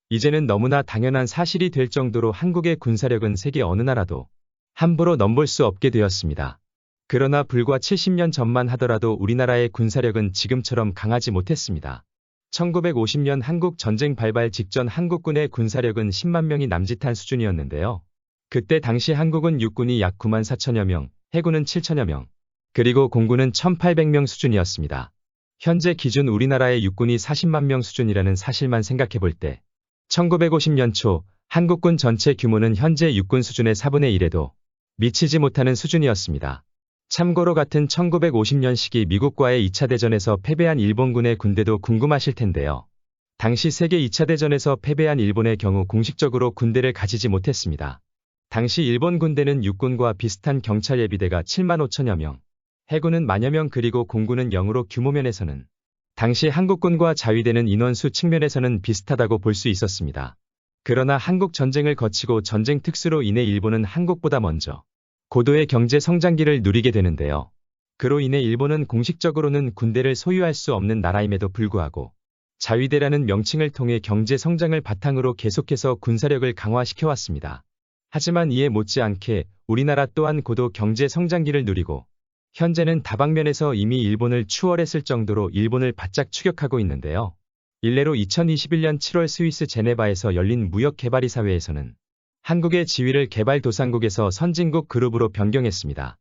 이제는 너무나 당연한 사실이 될 정도로 한국의 군사력은 세계 어느 나라도 함부로 넘볼 수 없게 되었습니다. 그러나 불과 70년 전만 하더라도 우리나라의 군사력은 지금처럼 강하지 못했습니다. 1950년 한국 전쟁 발발 직전 한국군의 군사력은 10만 명이 남짓한 수준이었는데요. 그때 당시 한국은 육군이 약 9만 4천여 명, 해군은 7천여 명, 그리고 공군은 1,800명 수준이었습니다. 현재 기준 우리나라의 육군이 40만 명 수준이라는 사실만 생각해 볼 때 1950년 초 한국군 전체 규모는 현재 육군 수준의 4분의 1에도 미치지 못하는 수준이었습니다. 참고로 같은 1950년 시기 미국과의 2차 대전에서 패배한 일본군의 군대도 궁금하실 텐데요. 당시 세계 2차 대전에서 패배한 일본의 경우 공식적으로 군대를 가지지 못했습니다. 당시 일본 군대는 육군과 비슷한 경찰 예비대가 7만 5천여 명, 해군은 만여 명 그리고 공군은 0으로 규모 면에서는 당시 한국군과 자위대는 인원수 측면에서는 비슷하다고 볼 수 있었습니다. 그러나 한국 전쟁을 거치고 전쟁 특수로 인해 일본은 한국보다 먼저 고도의 경제 성장기를 누리게 되는데요. 그로 인해 일본은 공식적으로는 군대를 소유할 수 없는 나라임에도 불구하고 자위대라는 명칭을 통해 경제 성장을 바탕으로 계속해서 군사력을 강화시켜왔습니다. 하지만 이에 못지않게 우리나라 또한 고도 경제 성장기를 누리고 현재는 다방면에서 이미 일본을 추월했을 정도로 일본을 바짝 추격하고 있는데요. 일례로 2021년 7월 스위스 제네바에서 열린 무역개발이사회에서는 한국의 지위를 개발도상국에서 선진국 그룹으로 변경했습니다.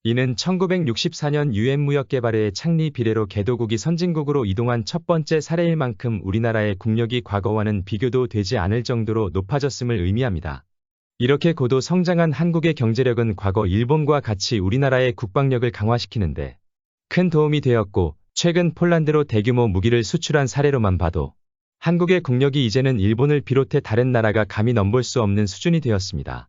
이는 1964년 유엔 무역개발회의 창립 이래로 개도국이 선진국으로 이동한 첫 번째 사례일 만큼 우리나라의 국력이 과거와는 비교도 되지 않을 정도로 높아졌음을 의미합니다. 이렇게 고도 성장한 한국의 경제력은 과거 일본과 같이 우리나라의 국방력을 강화시키는데 큰 도움이 되었고 최근 폴란드로 대규모 무기를 수출한 사례로만 봐도 한국의 국력이 이제는 일본을 비롯해 다른 나라가 감히 넘볼 수 없는 수준이 되었습니다.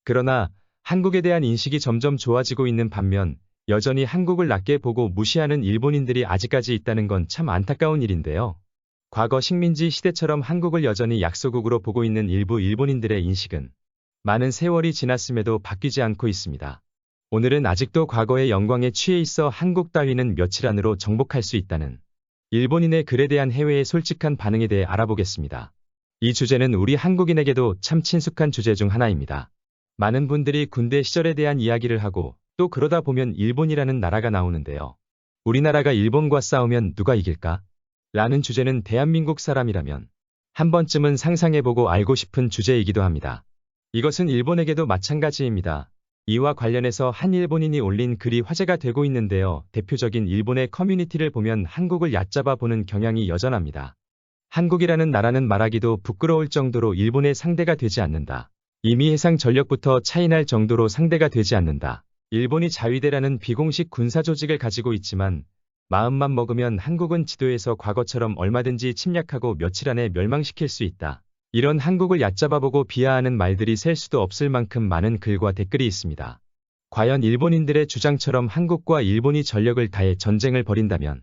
그러나 한국에 대한 인식이 점점 좋아지고 있는 반면 여전히 한국을 낮게 보고 무시하는 일본인들이 아직까지 있다는 건 참 안타까운 일인데요. 과거 식민지 시대처럼 한국을 여전히 약소국으로 보고 있는 일부 일본인들의 인식은 많은 세월이 지났음에도 바뀌지 않고 있습니다. 오늘은 아직도 과거의 영광에 취해 있어 한국 따위는 며칠 안으로 정복할 수 있다는 일본인의 글에 대한 해외의 솔직한 반응에 대해 알아보겠습니다. 이 주제는 우리 한국인에게도 참 친숙한 주제 중 하나입니다. 많은 분들이 군대 시절에 대한 이야기를 하고 또 그러다 보면 일본이라는 나라가 나오는데요. 우리나라가 일본과 싸우면 누가 이길까? 라는 주제는 대한민국 사람이라면 한 번쯤은 상상해보고 알고 싶은 주제이기도 합니다. 이것은 일본에게도 마찬가지입니다. 이와 관련해서 한 일본인이 올린 글이 화제가 되고 있는데요. 대표적인 일본의 커뮤니티를 보면 한국을 얕잡아 보는 경향이 여전합니다. 한국이라는 나라는 말하기도 부끄러울 정도로 일본의 상대가 되지 않는다. 이미 해상 전력부터 차이날 정도로 상대가 되지 않는다. 일본이 자위대라는 비공식 군사 조직을 가지고 있지만 마음만 먹으면 한국은 지도에서 과거처럼 얼마든지 침략하고 며칠 안에 멸망시킬 수 있다. 이런 한국을 얕잡아보고 비하하는 말들이 셀 수도 없을 만큼 많은 글과 댓글이 있습니다. 과연 일본인들의 주장처럼 한국과 일본이 전력을 다해 전쟁을 벌인다면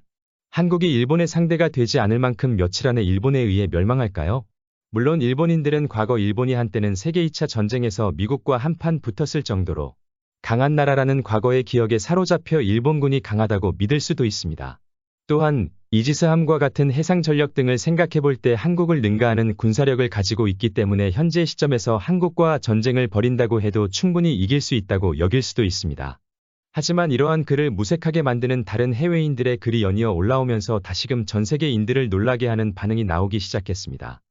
한국이 일본의 상대가 되지 않을 만큼 며칠 안에 일본에 의해 멸망할까요? 물론 일본인들은 과거 일본이 한때는 세계 2차 전쟁에서 미국과 한판 붙었을 정도로 강한 나라라는 과거의 기억에 사로잡혀 일본군이 강하다고 믿을 수도 있습니다. 또한 이지스함과 같은 해상 전력 등을 생각해 볼 때 한국을 능가하는 군사력을 가지고 있기 때문에 현재 시점에서 한국과 전쟁을 벌인다고 해도 충분히 이길 수 있다고 여길 수도 있습니다. 하지만 이러한 글을 무색하게 만드는 다른 해외인들의 글이 연이어 올라오면서 다시금 전 세계인들을 놀라게 하는 반응이 나오기 시작했습니다.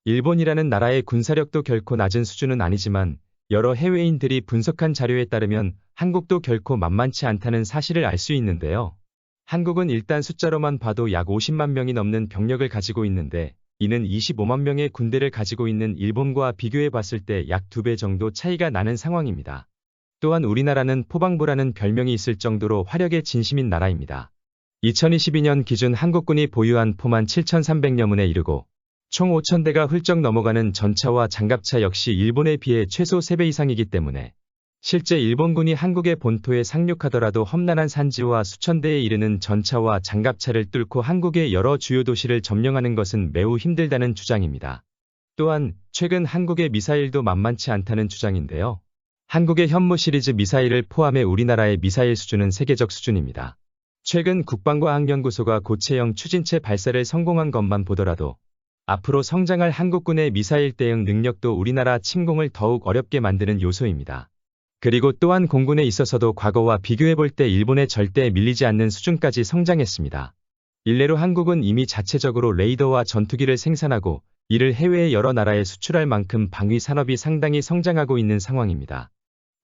일본이라는 나라의 군사력도 결코 낮은 수준은 아니지만 여러 해외인들이 분석한 자료에 따르면 한국도 결코 만만치 않다는 사실을 알 수 있는데요. 한국은 일단 숫자로만 봐도 약 50만 명이 넘는 병력을 가지고 있는데 이는 25만 명의 군대를 가지고 있는 일본과 비교해 봤을 때 약 2배 정도 차이가 나는 상황입니다. 또한 우리나라는 포방부라는 별명이 있을 정도로 화력에 진심인 나라입니다. 2022년 기준 한국군이 보유한 포만 7,300여 문에 이르고 총 5,000대가 훌쩍 넘어가는 전차와 장갑차 역시 일본에 비해 최소 3배 이상이기 때문에 실제 일본군이 한국의 본토에 상륙하더라도 험난한 산지와 수천 대에 이르는 전차와 장갑차를 뚫고 한국의 여러 주요 도시를 점령하는 것은 매우 힘들다는 주장입니다. 또한 최근 한국의 미사일도 만만치 않다는 주장인데요. 한국의 현무 시리즈 미사일을 포함해 우리나라의 미사일 수준은 세계적 수준입니다. 최근 국방과학연구소가 고체형 추진체 발사를 성공한 것만 보더라도 앞으로 성장할 한국군의 미사일 대응 능력도 우리나라 침공을 더욱 어렵게 만드는 요소입니다. 그리고 또한 공군에 있어서도 과거와 비교해볼 때 일본에 절대 밀리지 않는 수준까지 성장했습니다. 일례로 한국은 이미 자체적으로 레이더와 전투기를 생산하고 이를 해외의 여러 나라에 수출할 만큼 방위 산업이 상당히 성장하고 있는 상황입니다.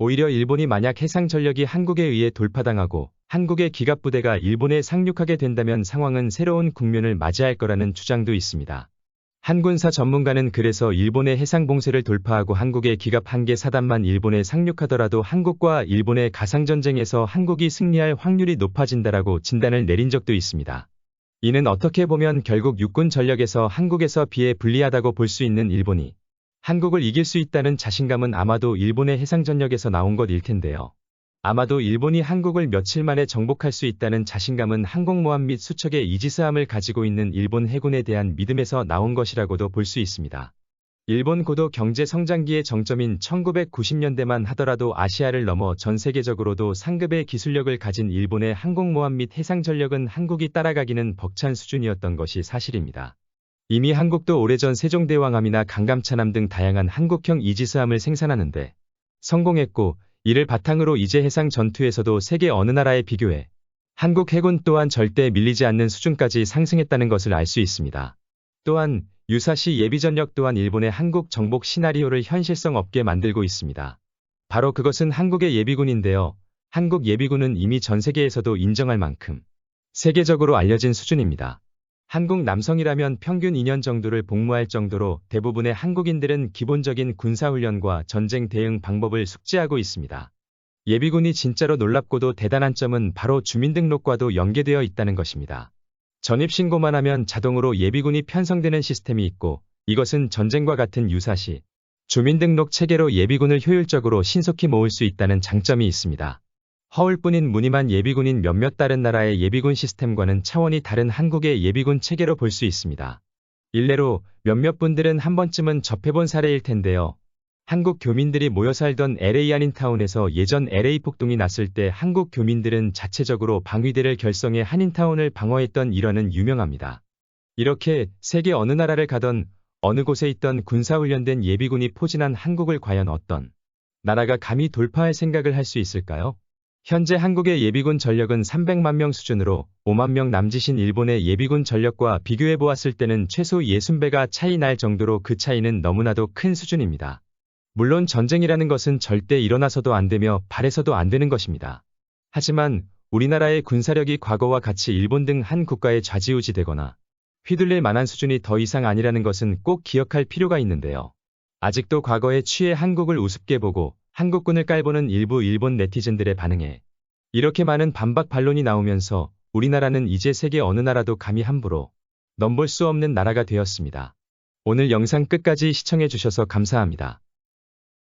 오히려 일본이 만약 해상 전력이 한국에 의해 돌파당하고 한국의 기갑부대가 일본에 상륙하게 된다면 상황은 새로운 국면을 맞이할 거라는 주장도 있습니다. 한 군사 전문가는 그래서 일본의 해상 봉쇄를 돌파하고 한국의 기갑 1개 사단만 일본에 상륙하더라도 한국과 일본의 가상전쟁에서 한국이 승리할 확률이 높아진다라고 진단을 내린 적도 있습니다. 이는 어떻게 보면 결국 육군 전력에서 한국에서 비해 불리하다고 볼 수 있는 일본이 한국을 이길 수 있다는 자신감은 아마도 일본의 해상 전력에서 나온 것일 텐데요. 아마도 일본이 한국을 며칠 만에 정복할 수 있다는 자신감은 항공모함 및 수척의 이지스함을 가지고 있는 일본 해군에 대한 믿음에서 나온 것이라고도 볼 수 있습니다. 일본 고도 경제 성장기의 정점인 1990년대만 하더라도 아시아를 넘어 전 세계적으로도 상급의 기술력을 가진 일본의 항공모함 및 해상 전력은 한국이 따라가기는 벅찬 수준이었던 것이 사실입니다. 이미 한국도 오래전 세종대왕함이나 강감차남 등 다양한 한국형 이지스함을 생산하는데 성공했고 이를 바탕으로 이제 해상 전투에서도 세계 어느 나라에 비교해 한국 해군 또한 절대 밀리지 않는 수준까지 상승했다는 것을 알 수 있습니다. 또한 유사시 예비전력 또한 일본의 한국 정복 시나리오를 현실성 없게 만들고 있습니다. 바로 그것은 한국의 예비군인데요. 한국 예비군은 이미 전 세계에서도 인정할 만큼 세계적으로 알려진 수준입니다. 한국 남성이라면 평균 2년 정도를 복무할 정도로 대부분의 한국인들은 기본적인 군사훈련과 전쟁 대응 방법을 숙지하고 있습니다. 예비군이 진짜로 놀랍고도 대단한 점은 바로 주민등록과도 연계되어 있다는 것입니다. 전입신고만 하면 자동으로 예비군이 편성되는 시스템이 있고 이것은 전쟁과 같은 유사시 주민등록 체계로 예비군을 효율적으로 신속히 모을 수 있다는 장점이 있습니다. 허울뿐인 무늬만 예비군인 몇몇 다른 나라의 예비군 시스템과는 차원이 다른 한국의 예비군 체계로 볼 수 있습니다. 일례로 몇몇 분들은 한 번쯤은 접해본 사례일 텐데요. 한국 교민들이 모여 살던 LA 한인타운에서 예전 LA 폭동이 났을 때 한국 교민들은 자체적으로 방위대를 결성해 한인타운을 방어했던 일화는 유명합니다. 이렇게 세계 어느 나라를 가던 어느 곳에 있던 군사훈련된 예비군이 포진한 한국을 과연 어떤 나라가 감히 돌파할 생각을 할 수 있을까요? 현재 한국의 예비군 전력은 300만 명 수준으로 5만 명 남짓인 일본의 예비군 전력과 비교해 보았을 때는 최소 60배가 차이 날 정도로 그 차이는 너무나도 큰 수준입니다. 물론 전쟁이라는 것은 절대 일어나서도 안 되며 바래서도 안 되는 것입니다. 하지만 우리나라의 군사력이 과거와 같이 일본 등 한 국가에 좌지우지되거나 휘둘릴 만한 수준이 더 이상 아니라는 것은 꼭 기억할 필요가 있는데요. 아직도 과거에 취해 한국을 우습게 보고 한국군을 깔보는 일부 일본 네티즌들의 반응에 이렇게 많은 반박 반론이 나오면서 우리나라는 이제 세계 어느 나라도 감히 함부로 넘볼 수 없는 나라가 되었습니다. 오늘 영상 끝까지 시청해 주셔서 감사합니다.